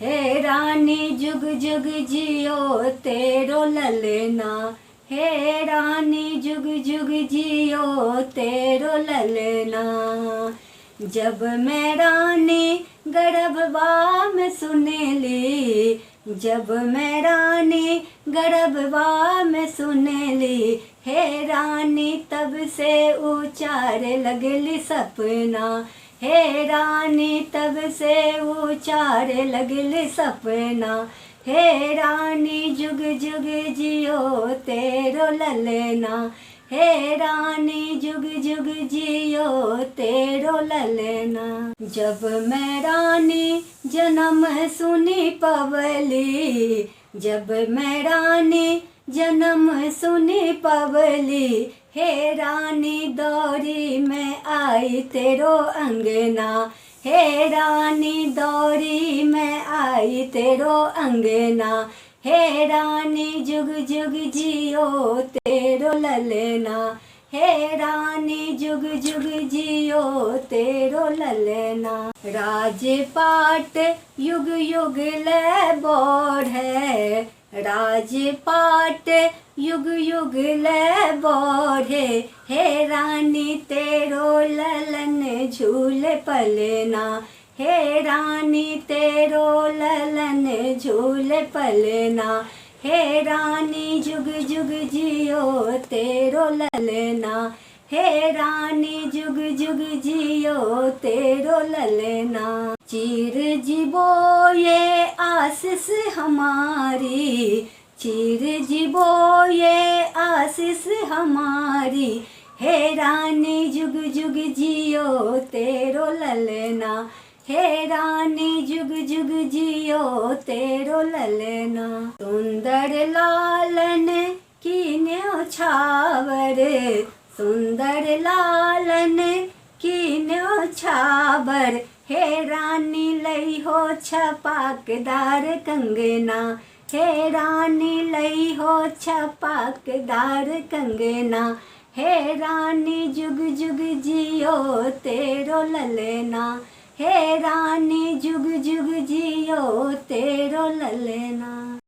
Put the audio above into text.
हे रानी जुग जुग जियो तेरो ललना। हे रानी जुग जुग जियो तेरो ललना। जब मैं रानी गर्भवा में सुनेली, जब मैं रानी गर्भवा में सुनेली, हे रानी तब से उचारे लगली सपना। हे रानी तब से उचारे लगली सपना। हे रानी जुग जुग जियो तेरो ललना। हे रानी जुग जुग जियो तेरो ललना। जब मैं रानी जन्म सुनी पवली, जब मैं रानी जन्म सुनी पवली, हे रानी दौरी में आई तेरो अंगना। हे रानी दौरी में आई तेरो अंगना। हे रानी जुग जुग जियो तेरो ललना। हे रानी जुग जुग जियो तेरो ललना। राजपाट युग युग ले बढ़े, राजपाट युग युग ले बढ़े, हे रानी तेरो ललन झूले पलना। हे रानी तेरो ललन झूले पलना। हे रानी जुग जुग जियो तेरो ललना। हे रानी जुग जुग जियो तेरो ललना। चिर जीवो ये आशीष हमारी, चिर जीवो ये आशीष हमारी, हे रानी जुग जुग जियो तेरो ललना। हे रानी जुग जुग जियो तेरो ललना। सुंदर लालन की न्योछावर, सुंदर लालन की न्योछावर, हे रानी लई हो छपाकदार कंगना। हे रानी लई हो छपाकदार कंगना। हे रानी जुग जुग जियो तेरो ललना। हे रानी जुग जुग जियो तेरो ललना।